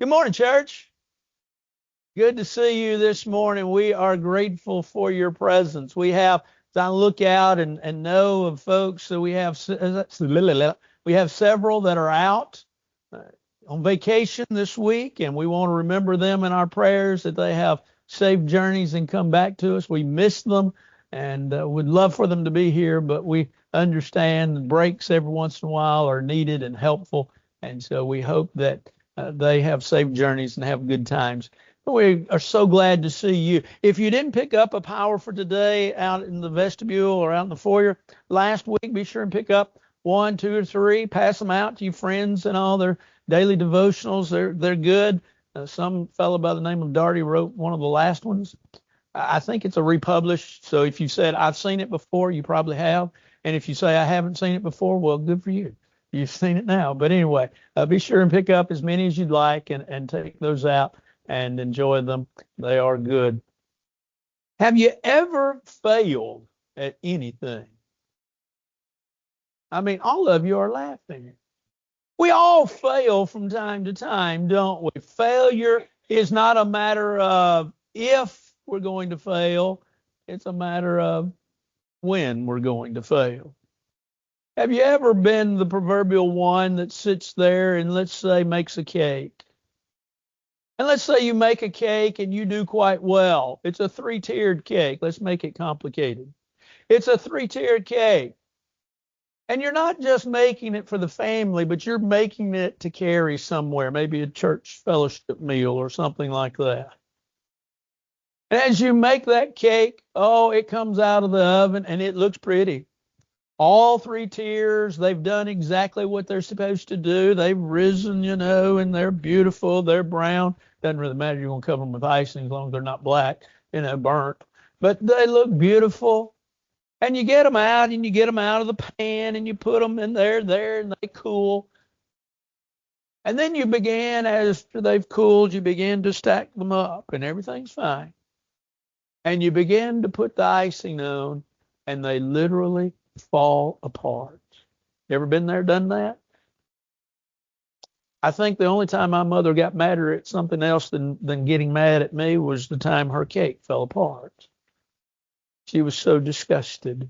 Good morning, church. Good to see you this morning. We are grateful for your presence. As I look out and know of folks, so we have several that are out uh, on vacation this week, and we want to remember them in our prayers that they have safe journeys and come back to us. We miss them and would love for them to be here, but we understand breaks every once in a while are needed and helpful, and so we hope that they have safe journeys and have good times. We are so glad to see you. If you didn't pick up a power for today out in the vestibule or out in the foyer last week, be sure and pick up one, two, or three. Pass them out to your friends and all their daily devotionals. They're good. Some fellow by the name of Darty wrote one of the last ones. I think it's a republished. So if you said I've seen it before, you probably have. And if you say I haven't seen it before, well, good for you. You've seen it now. But anyway, be sure and pick up as many as you'd like and take those out and enjoy them. They are good. Have you ever failed at anything? I mean, all of you are laughing. We all fail from time to time, don't we? Failure is not a matter of if we're going to fail. It's a matter of when we're going to fail. Have you ever been the proverbial one that sits there and, let's say, makes a cake? And let's say you make a cake and you do quite well. It's a three-tiered cake. Let's make it complicated. It's a three-tiered cake. And you're not just making it for the family, but you're making it to carry somewhere, maybe a church fellowship meal or something like that. And as you make that cake, it comes out of the oven and it looks pretty. All three tiers, they've done exactly what they're supposed to do. They've risen, and they're beautiful. They're brown. Doesn't really matter. You're going to cover them with icing as long as they're not black, burnt. But they look beautiful. And you get them out and you get them out of the pan and you put them in there, and they cool. And then you begin, after they've cooled, you begin to stack them up and everything's fine. And you begin to put the icing on and they literally fall apart. You ever been there, done that? I think the only time my mother got madder at something else than getting mad at me was the time her cake fell apart. She was so disgusted.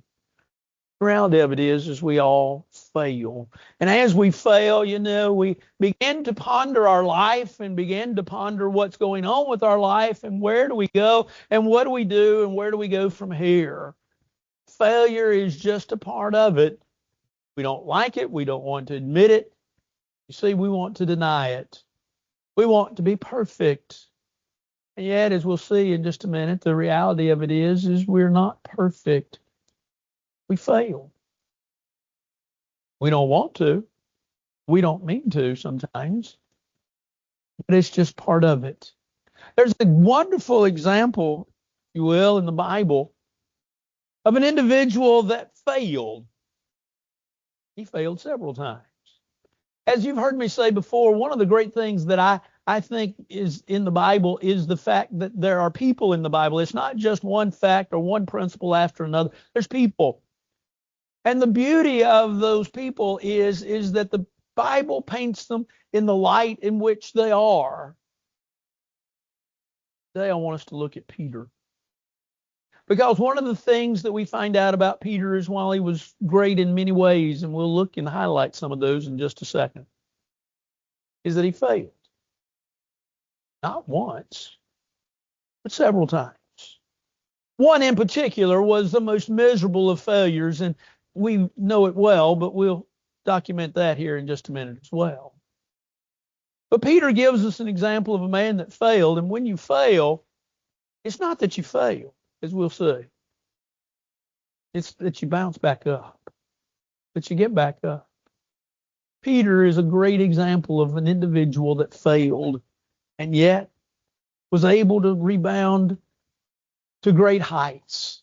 The reality of it is we all fail. And as we fail, we begin to ponder our life and begin to ponder what's going on with our life and where do we go and what do we do and where do we go from here. Failure is just a part of it. We don't like it. We don't want to admit it. You see, we want to deny it. We want to be perfect. And yet, as we'll see in just a minute, the reality of it is we're not perfect. We fail. We don't want to. We don't mean to sometimes. But it's just part of it. There's a wonderful example, if you will, in the Bible of an individual that failed. He failed several times. As you've heard me say before, one of the great things that I think is in the Bible is the fact that there are people in the Bible. It's not just one fact or one principle after another. There's people. And the beauty of those people is that the Bible paints them in the light in which they are. Today I want us to look at Peter. Because one of the things that we find out about Peter is while he was great in many ways, and we'll look and highlight some of those in just a second, is that he failed. Not once, but several times. One in particular was the most miserable of failures, and we know it well, but we'll document that here in just a minute as well. But Peter gives us an example of a man that failed, and when you fail, it's not that you fail, as we'll see. It's that you bounce back up, that you get back up. Peter is a great example of an individual that failed and yet was able to rebound to great heights.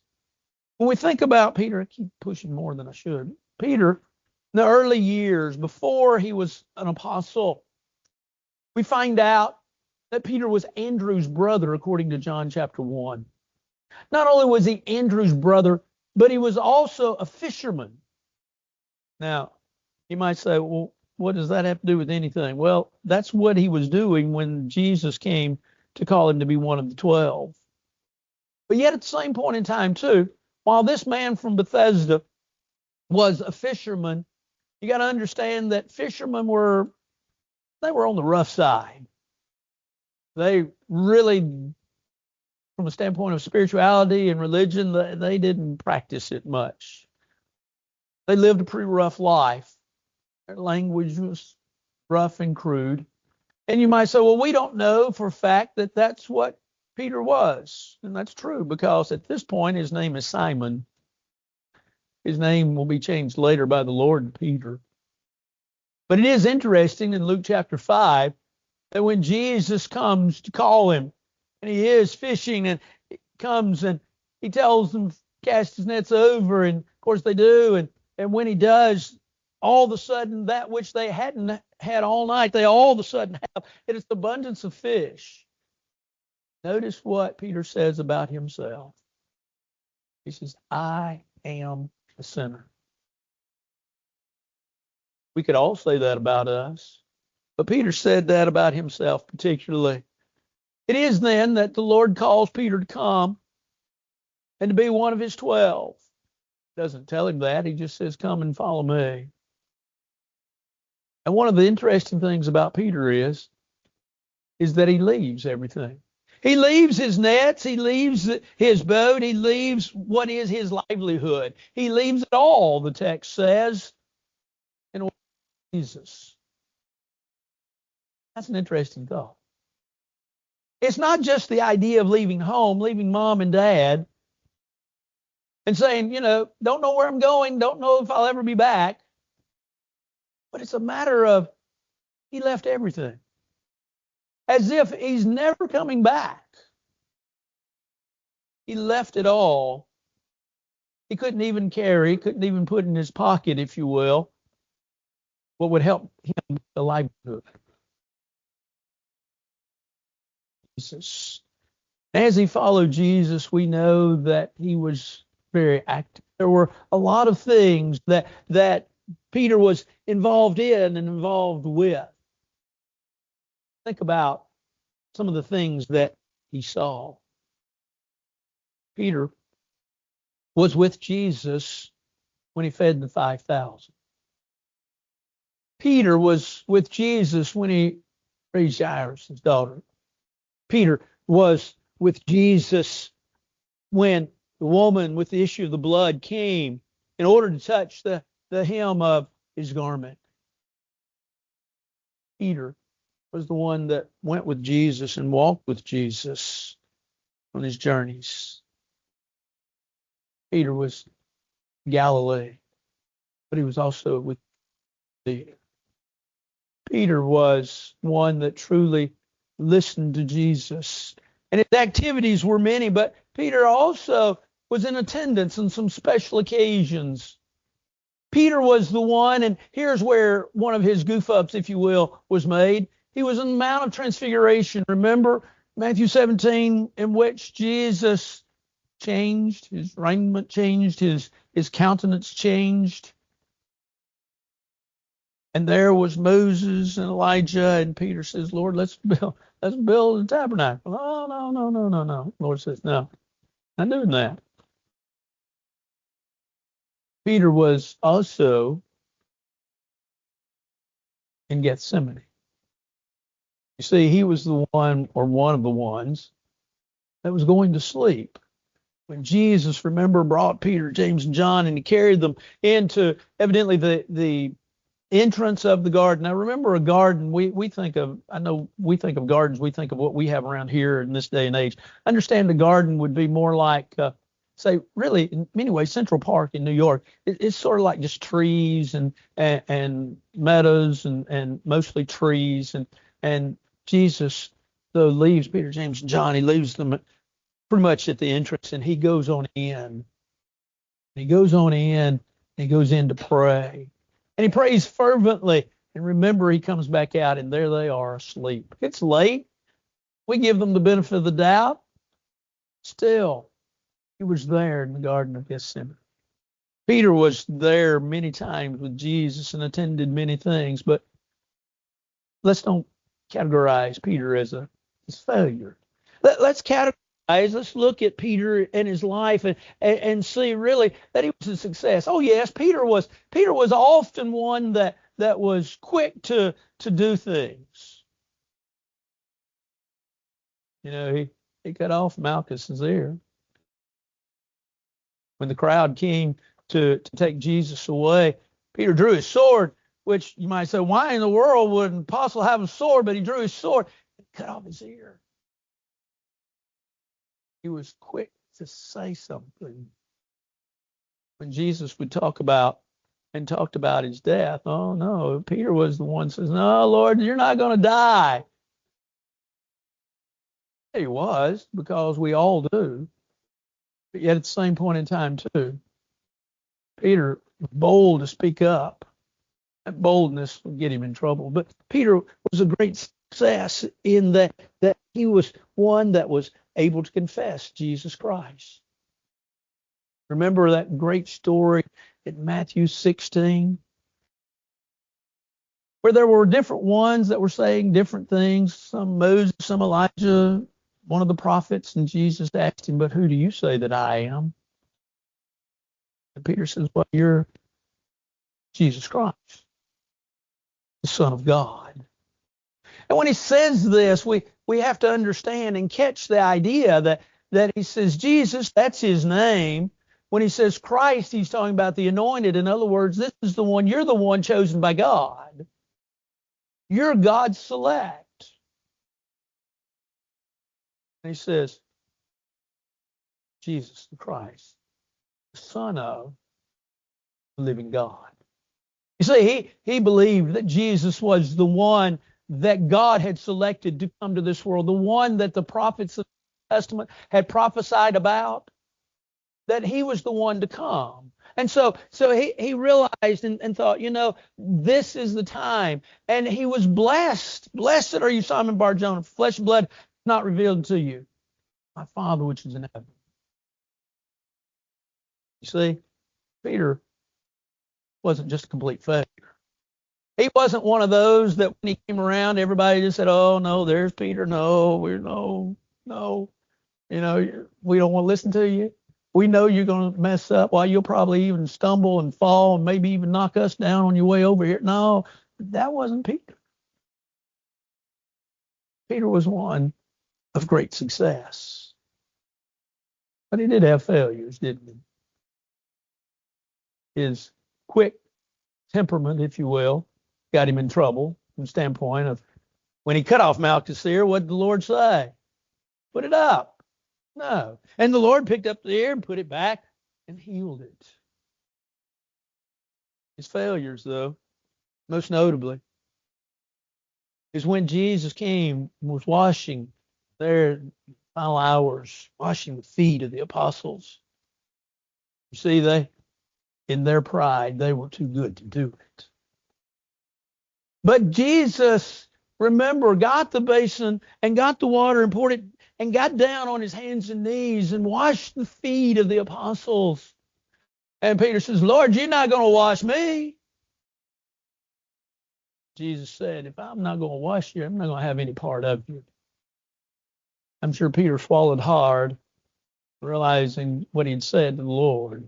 When we think about Peter, I keep pushing more than I should. Peter, in the early years, before he was an apostle, we find out that Peter was Andrew's brother, according to John chapter 1. Not only was he Andrew's brother, but he was also a fisherman. Now, you might say, well, what does that have to do with anything? Well, that's what he was doing when Jesus came to call him to be one of the 12. But yet at the same point in time, too, while this man from Bethesda was a fisherman, you got to understand that fishermen were on the rough side. They really, from a standpoint of spirituality and religion, they didn't practice it much. They lived a pretty rough life. Their language was rough and crude. And you might say, well, we don't know for a fact that that's what Peter was. And that's true, because at this point, his name is Simon. His name will be changed later by the Lord to Peter. But it is interesting in Luke chapter 5 that when Jesus comes to call him, and he is fishing, and he comes and he tells them, cast his nets over, and of course they do. And when he does, all of a sudden, that which they hadn't had all night, they all of a sudden have. It is the abundance of fish. Notice what Peter says about himself. He says, I am a sinner. We could all say that about us, but Peter said that about himself particularly. It is then that the Lord calls Peter to come and to be one of his 12. Doesn't tell him that. He just says, come and follow me. And one of the interesting things about Peter is that he leaves everything. He leaves his nets. He leaves his boat. He leaves what is his livelihood. He leaves it all, the text says, in order for Jesus. That's an interesting thought. It's not just the idea of leaving home, leaving mom and dad, and saying, don't know where I'm going, don't know if I'll ever be back. But it's a matter of he left everything. As if he's never coming back. He left it all. He couldn't even carry, couldn't even put in his pocket, if you will, what would help him the livelihood. Jesus. As he followed Jesus, we know that he was very active. There were a lot of things that Peter was involved in and involved with. Think about some of the things that he saw. Peter was with Jesus when he fed the 5,000. Peter was with Jesus when he raised Jairus' daughter. Peter was with Jesus when the woman with the issue of the blood came in order to touch the hem of his garment. Peter was the one that went with Jesus and walked with Jesus on his journeys. Peter was Galilee, but he was also with Peter. Peter was one that truly listened to Jesus. And his activities were many, but Peter also was in attendance on some special occasions. Peter was the one, and here's where one of his goof-ups, if you will, was made. He was in the Mount of Transfiguration. Remember Matthew 17, in which Jesus changed, his raiment changed, his countenance changed. And there was Moses and Elijah, and Peter says, Lord, let's build a tabernacle. Oh, no. Lord says, no, I'm not doing that. Peter was also in Gethsemane. You see, he was the one, or one of the ones, that was going to sleep. When Jesus, remember, brought Peter, James, and John, and he carried them into, evidently, the entrance of the garden. Now, remember, a garden, we think of gardens, we think of what we have around here in this day and age. Understand a garden would be more like, say, really, in many ways, Central Park in New York. It's sort of like just trees and meadows and mostly trees. And Jesus, though, leaves Peter, James, and John. He leaves them pretty much at the entrance, and he goes on in. He goes in to pray. And he prays fervently. And remember, he comes back out, and there they are asleep. It's late. We give them the benefit of the doubt. Still, he was there in the Garden of Gethsemane. Peter was there many times with Jesus and attended many things, but let's don't categorize Peter as a failure. Let's categorize. Let's look at Peter and his life and see really that he was a success. Oh yes, Peter was often one that was quick to do things. You know, he cut off Malchus's ear. When the crowd came to take Jesus away, Peter drew his sword, which you might say, why in the world would an apostle have a sword? But he drew his sword and cut off his ear. He was quick to say something. When Jesus would talked about his death, oh no, Peter was the one who says, no, Lord, you're not going to die. He was, because we all do. But yet at the same point in time, too, Peter was bold to speak up. That boldness would get him in trouble. But Peter was a great success in that he was one that was able to confess Jesus Christ. Remember that great story in Matthew 16, where there were different ones that were saying different things, some Moses, some Elijah, one of the prophets, and Jesus asked him, but who do you say that I am? And Peter says, well, you're Jesus Christ, the Son of God. And when he says this, we have to understand and catch the idea that he says Jesus, that's his name. When he says Christ, he's talking about the anointed. In other words, this is the one, you're the one chosen by God. You're God's select. And he says, Jesus the Christ, the Son of the living God. You see, he believed that Jesus was the one that God had selected to come to this world, the one that the prophets of the Testament had prophesied about, that he was the one to come. And so he realized and thought, you know, this is the time. And he was blessed. Blessed are you, Simon Bar-Jonah, flesh and blood not revealed to you, my Father which is in heaven. You see, Peter wasn't just a complete failure. He wasn't one of those that when he came around, everybody just said, oh, no, there's Peter. No, no. You know, we don't want to listen to you. We know you're going to mess up. Well, you'll probably even stumble and fall and maybe even knock us down on your way over here. No, that wasn't Peter. Peter was one of great success. But he did have failures, didn't he? His quick temperament, if you will, got him in trouble from the standpoint of when he cut off Malchus' ear, what did the Lord say? Put it up. No. And the Lord picked up the ear and put it back and healed it. His failures, though, most notably, is when Jesus came and was washing their final hours, washing the feet of the apostles. You see, they, in their pride, they were too good to do it. But Jesus, remember, got the basin and got the water and poured it and got down on his hands and knees and washed the feet of the apostles. And Peter says, Lord, you're not going to wash me. Jesus said, if I'm not going to wash you, I'm not going to have any part of you. I'm sure Peter swallowed hard, realizing what he'd said to the Lord.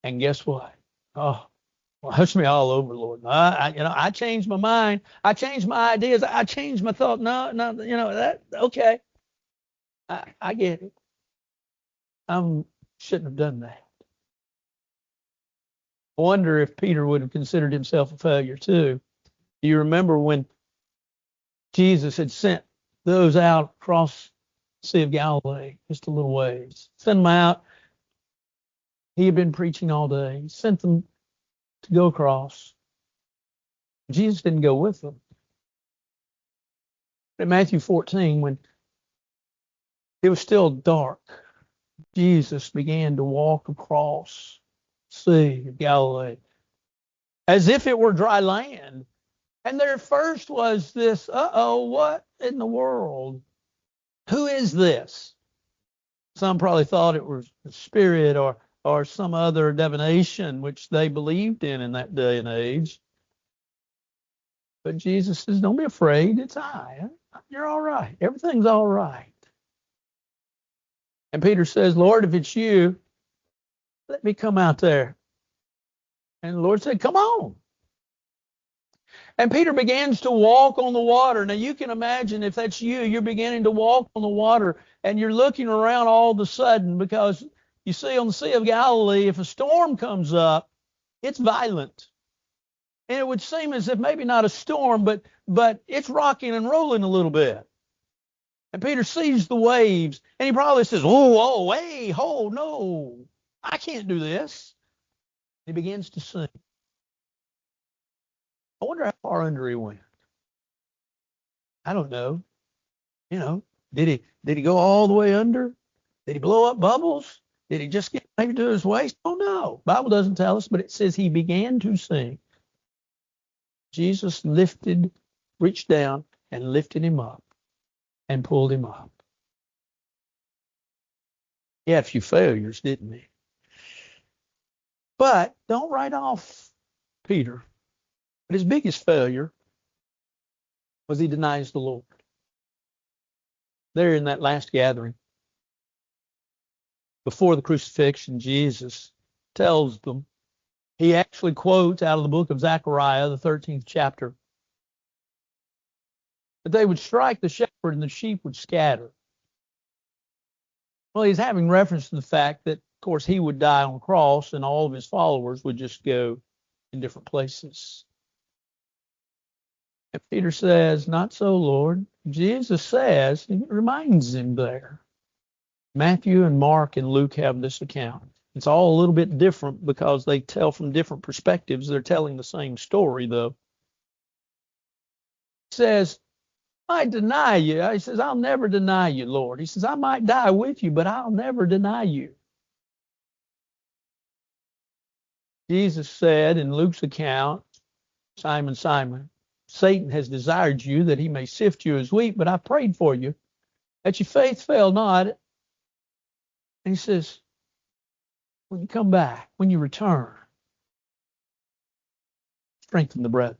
And guess what? Oh, wash me all over, Lord. I changed my mind. I changed my ideas. I changed my thought. No, okay. I get it. I shouldn't have done that. I wonder if Peter would have considered himself a failure too. Do you remember when Jesus had sent those out across the Sea of Galilee, just a little ways? Sent them out. He had been preaching all day. He sent them to go across. Jesus didn't go with them. In Matthew 14, when it was still dark, Jesus began to walk across the Sea of Galilee as if it were dry land. And there first was this, what in the world? Who is this? Some probably thought it was a spirit or some other divination, which they believed in that day and age. But Jesus says, don't be afraid. It's I. You're all right. Everything's all right. And Peter says, Lord, if it's you, let me come out there. And the Lord said, come on. And Peter begins to walk on the water. Now you can imagine if that's you, you're beginning to walk on the water and you're looking around all of a sudden, because you see on the Sea of Galilee, if a storm comes up, it's violent. And it would seem as if maybe not a storm, but it's rocking and rolling a little bit. And Peter sees the waves, and he probably says, oh, hey, ho, no, I can't do this. He begins to sink. I wonder how far under he went. I don't know. Did he go all the way under? Did he blow up bubbles? Did he just get maybe to his waist? Oh, no. Bible doesn't tell us, but it says he began to sink. Jesus reached down and lifted him up and pulled him up. He had a few failures, didn't he? But don't write off Peter. But his biggest failure was he denies the Lord. There in that last gathering, before the crucifixion, Jesus tells them, he actually quotes out of the book of Zechariah, the 13th chapter, that they would strike the shepherd and the sheep would scatter. Well, he's having reference to the fact that, of course, he would die on the cross and all of his followers would just go in different places. And Peter says, not so, Lord. Jesus says, he reminds him there. Matthew and Mark and Luke have this account. It's all a little bit different because they tell from different perspectives. They're telling the same story, though. He says, I deny you. He says, I'll never deny you, Lord. He says, I might die with you, but I'll never deny you. Jesus said in Luke's account, Simon, Simon, Satan has desired you that he may sift you as wheat, but I prayed for you that your faith fail not. And he says, when you come back, when you return, strengthen the brethren.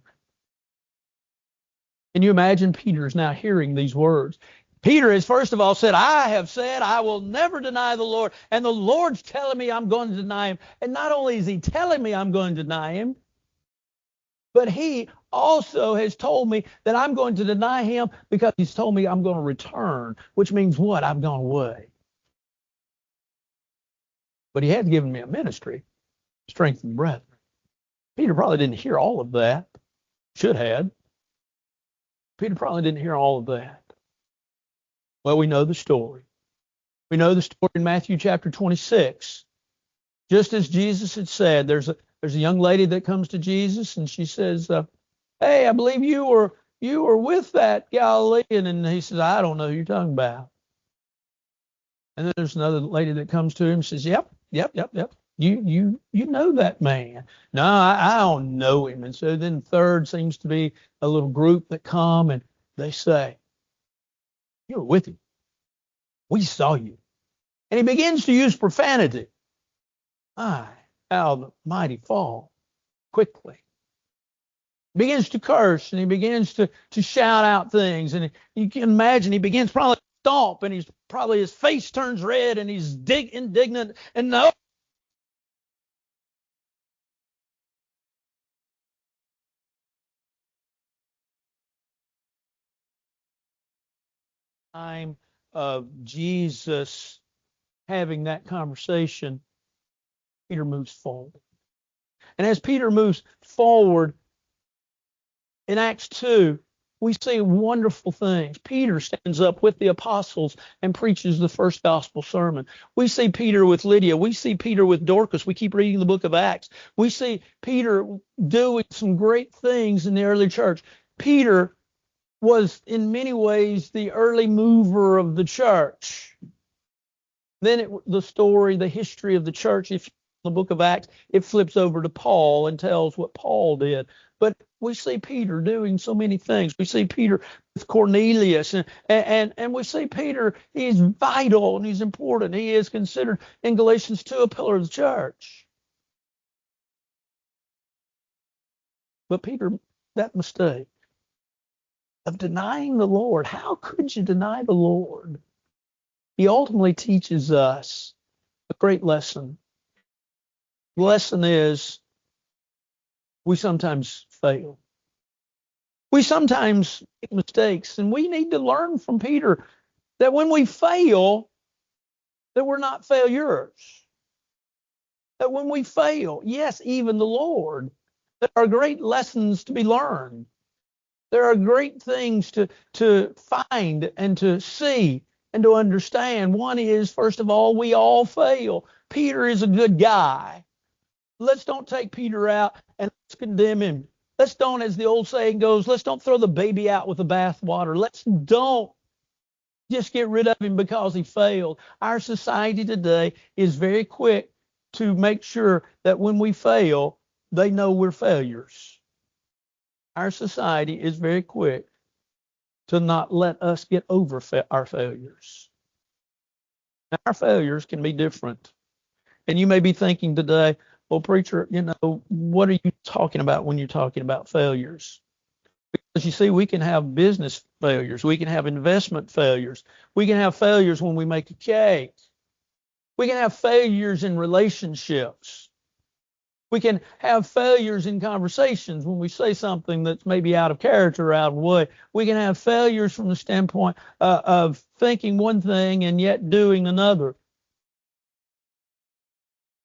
Can you imagine Peter is now hearing these words? Peter has first of all said, I have said I will never deny the Lord. And the Lord's telling me I'm going to deny him. And not only is he telling me I'm going to deny him, but he also has told me that I'm going to deny him because he's told me I'm going to return, which means what? I've gone away. But he had given me a ministry, strengthen the brethren. Peter probably didn't hear all of that. Should have. Peter probably didn't hear all of that. Well, we know the story. We know the story in Matthew chapter 26. Just as Jesus had said, there's a young lady that comes to Jesus and she says, hey, I believe you were with that Galilean. And he says, I don't know who you're talking about. And then there's another lady that comes to him and says, yep. You know that man. No, I don't know him. And so then third seems to be a little group that come and they say, you were with him. We saw you. And he begins to use profanity. How the mighty fall quickly. He begins to curse and he begins to shout out things. And you can imagine he begins probably to stomp and his face turns red and he's indignant. And no. Time of Jesus having that conversation, Peter moves forward. And as Peter moves forward in Acts 2, we see wonderful things. Peter stands up with the apostles and preaches the first gospel sermon. We see Peter with Lydia. We see Peter with Dorcas. We keep reading the book of Acts. We see Peter doing some great things in the early church. Peter was in many ways the early mover of the church. Then the history of the church, if the book of Acts, it flips over to Paul and tells what Paul did. But we see Peter doing so many things. We see Peter with Cornelius, and we see Peter, he's vital and he's important. He is considered in Galatians 2 a pillar of the church. But Peter, that mistake. of denying the Lord. How could you deny the Lord? He ultimately teaches us a great lesson. The lesson is we sometimes fail. We sometimes make mistakes, and we need to learn from Peter that when we fail, that we're not failures. That when we fail, yes, even the Lord, there are great lessons to be learned. There are great things to find and to see and to understand. One is, first of all, we all fail. Peter is a good guy. Let's don't take Peter out and let's condemn him. Let's don't, as the old saying goes, let's don't throw the baby out with the bathwater. Let's don't just get rid of him because he failed. Our society today is very quick to make sure that when we fail, they know we're failures. Our society is very quick to not let us get over our failures. Now, our failures can be different. And you may be thinking today, well, preacher, what are you talking about when you're talking about failures? Because you see, we can have business failures. We can have investment failures. We can have failures when we make a cake. We can have failures in relationships. We can have failures in conversations when we say something that's maybe out of character or out of way. We can have failures from the standpoint of thinking one thing and yet doing another.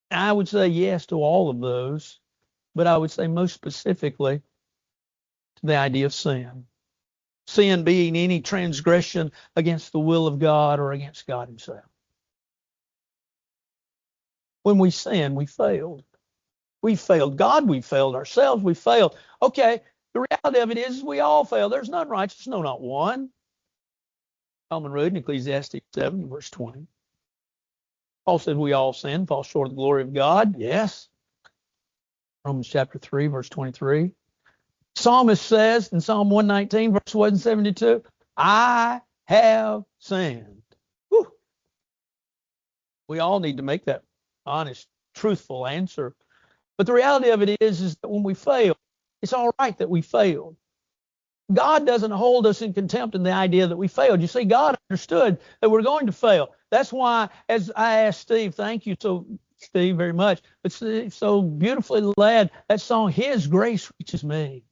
I would say yes to all of those, but I would say most specifically to the idea of sin. Sin being any transgression against the will of God or against God himself. When we sin, we failed. We failed God, we failed ourselves, we failed. Okay, the reality of it is we all fail. There's none righteous, no, not one. Common road in Ecclesiastes 7, verse 20. Paul said we all sin, fall short of the glory of God. Yes. Romans chapter 3, verse 23. Psalmist says in Psalm 119, verse 172, I have sinned. Whew. We all need to make that honest, truthful answer. But the reality of it is that when we fail, it's all right that we failed. God doesn't hold us in contempt in the idea that we failed. You see, God understood that we're going to fail. That's why, as I asked Steve, thank you, Steve, very much. But Steve so beautifully led that song, His Grace Reaches Me.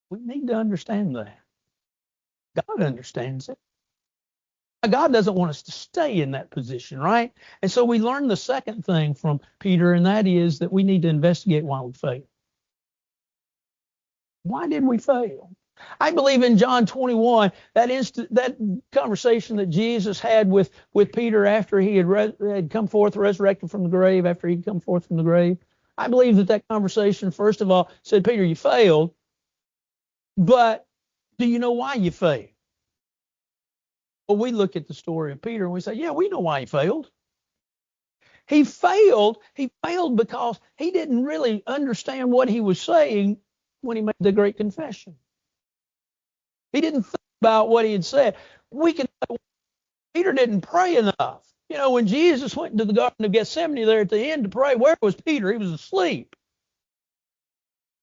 We need to understand that. God understands it. God doesn't want us to stay in that position, right? And so we learn the second thing from Peter, and that is that we need to investigate why we fail. Why did we fail? I believe in John 21, that conversation that Jesus had with Peter after he had come forth resurrected from the grave, after he'd come forth from the grave. I believe that conversation, first of all, said, Peter, you failed, but do you know why you failed? Well, we look at the story of Peter and we say, yeah, we know why he failed. He failed because he didn't really understand what he was saying when he made the great confession. He didn't think about what he had said. We can say, Peter didn't pray enough. When Jesus went into the Garden of Gethsemane there at the end to pray, where was Peter? He was asleep.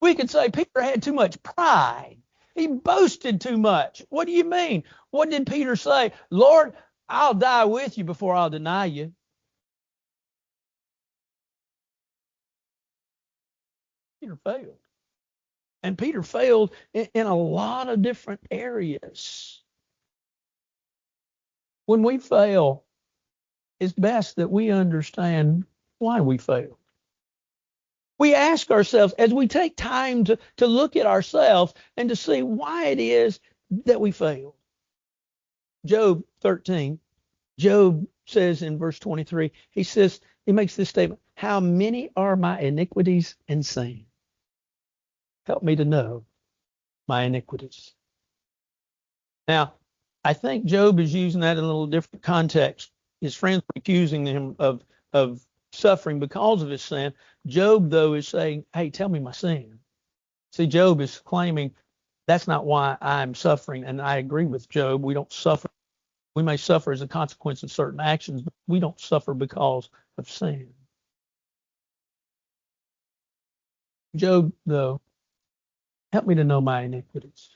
We could say Peter had too much pride. He boasted too much. What do you mean? What did Peter say? Lord, I'll die with you before I'll deny you. Peter failed. And Peter failed in a lot of different areas. When we fail, it's best that we understand why we failed. We ask ourselves, as we take time to look at ourselves and to see why it is that we failed. Job 13, Job says in verse 23, he makes this statement, how many are my iniquities and sin? Help me to know my iniquities. Now, I think Job is using that in a little different context. His friends were accusing him of suffering because of his sin. Job, though, is saying, hey, tell me my sin. See, Job is claiming that's not why I'm suffering. And I agree with Job. We don't suffer. We may suffer as a consequence of certain actions, but we don't suffer because of sin. Job, though, Help me to know my iniquities.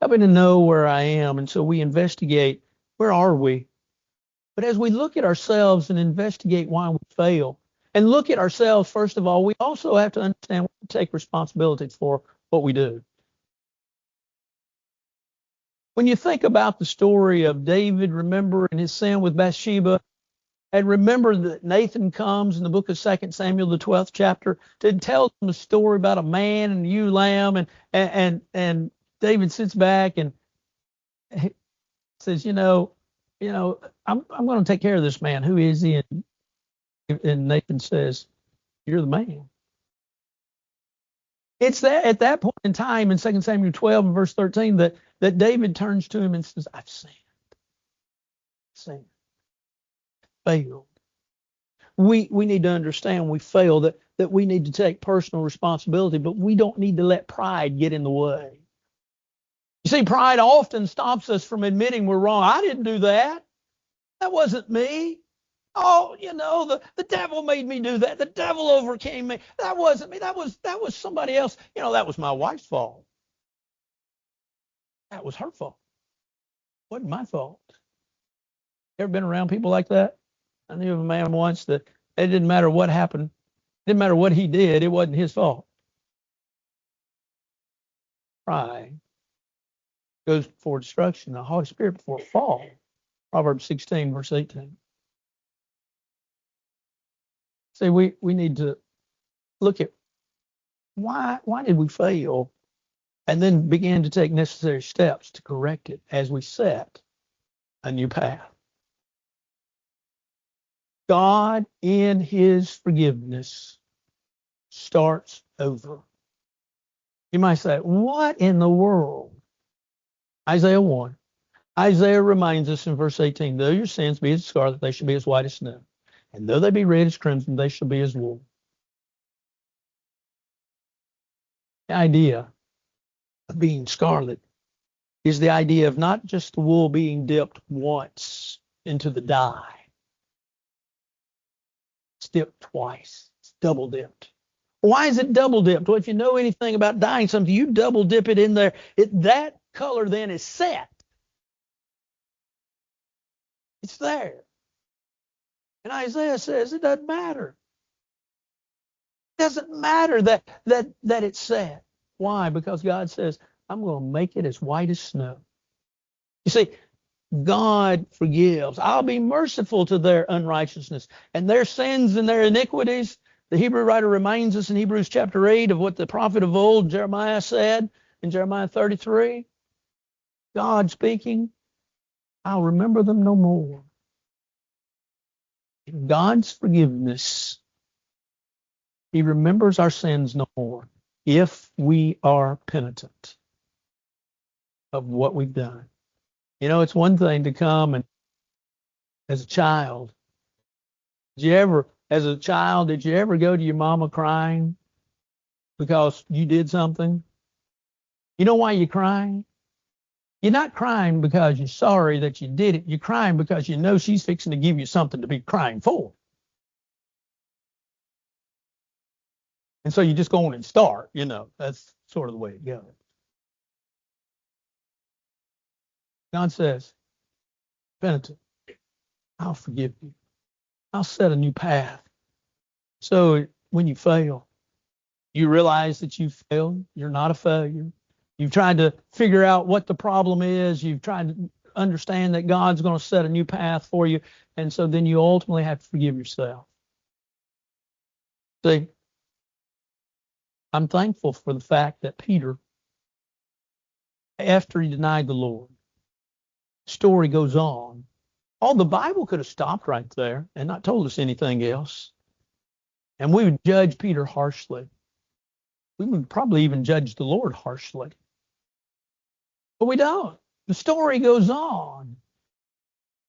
Help me to know where I am. And so we investigate, where are we? But as we look at ourselves and investigate why we fail, and look at ourselves, first of all, we also have to understand we take responsibility for what we do. When you think about the story of David, remember in his sin with Bathsheba, and remember that Nathan comes in the book of 2 Samuel, the 12th chapter, to tell them a story about a man and a ewe lamb, and David sits back and says, I'm going to take care of this man. Who is he? And Nathan says, you're the man. It's that at that point in time in 2 Samuel 12 and verse 13 that David turns to him and says, I've sinned, failed. We need to understand we fail, that we need to take personal responsibility, but we don't need to let pride get in the way. You see, pride often stops us from admitting we're wrong. I didn't do that. That wasn't me. Oh, the devil made me do that. The devil overcame me. That wasn't me. That was somebody else. That was my wife's fault. That was her fault. It wasn't my fault. Ever been around people like that? I knew of a man once that it didn't matter what happened. It didn't matter what he did. It wasn't his fault. Pride goes before destruction. The Holy Spirit before fall. Proverbs 16, verse 18. See, we need to look at why did we fail, and then begin to take necessary steps to correct it as we set a new path. God, in his forgiveness, starts over. You might say, what in the world? Isaiah 1. Isaiah reminds us in verse 18, though your sins be as scarlet, they shall be as white as snow. And though they be red as crimson, they shall be as wool. The idea of being scarlet is the idea of not just the wool being dipped once into the dye. It's dipped twice. It's double dipped. Why is it double dipped? Well, if you know anything about dyeing something, you double dip it in there. That color then is set. It's there. And Isaiah says it doesn't matter. It doesn't matter that it's set. Why? Because God says, I'm going to make it as white as snow. You see, God forgives. I'll be merciful to their unrighteousness and their sins and their iniquities. The Hebrew writer reminds us in Hebrews chapter 8 of what the prophet of old, Jeremiah, said in Jeremiah 33. God speaking, I'll remember them no more. In God's forgiveness, he remembers our sins no more if we are penitent of what we've done. It's one thing to come and as a child, did you ever go to your mama crying because you did something? You know why you're crying? You're not crying because you're sorry that you did it. You're crying because you know she's fixing to give you something to be crying for. And so you just go on and start, That's sort of the way it goes. God says, penitent, I'll forgive you. I'll set a new path. So when you fail, you realize that you failed. You're not a failure. You've tried to figure out what the problem is. You've tried to understand that God's going to set a new path for you. And so then you ultimately have to forgive yourself. See, I'm thankful for the fact that Peter, after he denied the Lord, the story goes on. Oh, the Bible could have stopped right there and not told us anything else. And we would judge Peter harshly. We would probably even judge the Lord harshly. But we don't. The story goes on.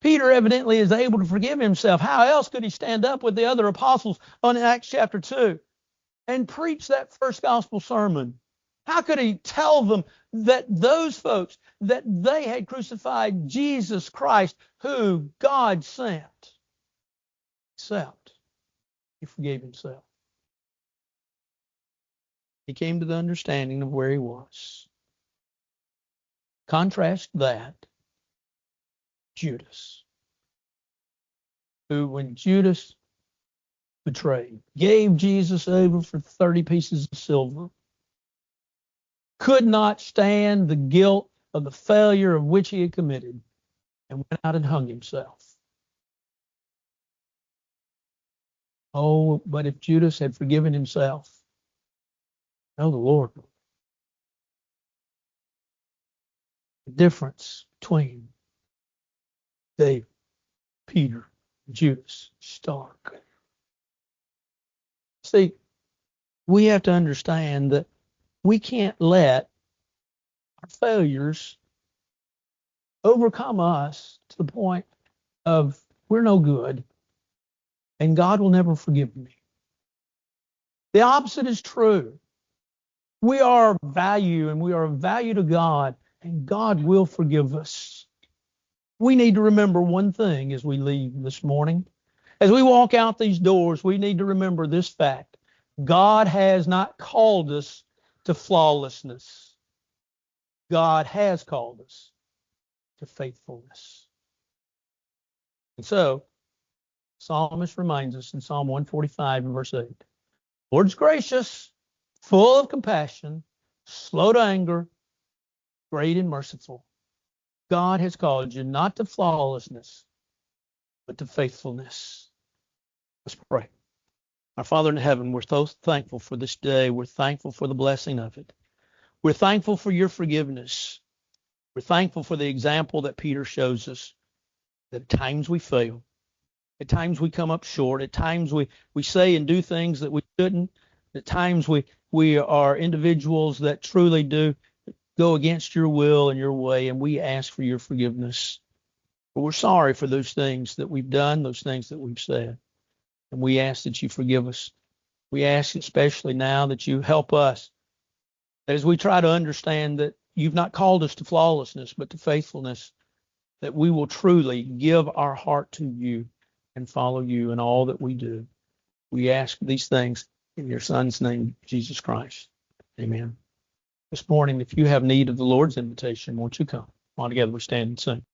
Peter evidently is able to forgive himself. How else could he stand up with the other apostles on Acts chapter 2 and preach that first gospel sermon? How could he tell them that those folks, that they had crucified Jesus Christ, who God sent, except he forgave himself? He came to the understanding of where he was. Contrast that, Judas, who when Judas betrayed, gave Jesus over for 30 pieces of silver, could not stand the guilt of the failure of which he had committed, and went out and hung himself. Oh, but if Judas had forgiven himself, no, the Lord. The difference between David, Peter, and Judas, stark. See, we have to understand that we can't let our failures overcome us to the point of we're no good and God will never forgive me. The opposite is true. We are of value and we are of value to God, and God will forgive us. We need to remember one thing as we leave this morning. As we walk out these doors, we need to remember this fact. God has not called us to flawlessness. God has called us to faithfulness. And so, Psalmist reminds us in Psalm 145 and verse 8, Lord's gracious, full of compassion, slow to anger, great and merciful. God has called you not to flawlessness, but to faithfulness. Let's pray. Our Father in heaven, we're so thankful for this day. We're thankful for the blessing of it. We're thankful for your forgiveness. We're thankful for the example that Peter shows us, that at times we fail. At times we come up short. At times we say and do things that we shouldn't. At times we are individuals that truly do go against your will and your way, and we ask for your forgiveness. But we're sorry for those things that we've done, those things that we've said. And we ask that you forgive us. We ask especially now that you help us as we try to understand that you've not called us to flawlessness, but to faithfulness, that we will truly give our heart to you and follow you in all that we do. We ask these things in your Son's name, Jesus Christ. Amen. This morning, if you have need of the Lord's invitation, won't you come? All together we stand and sing.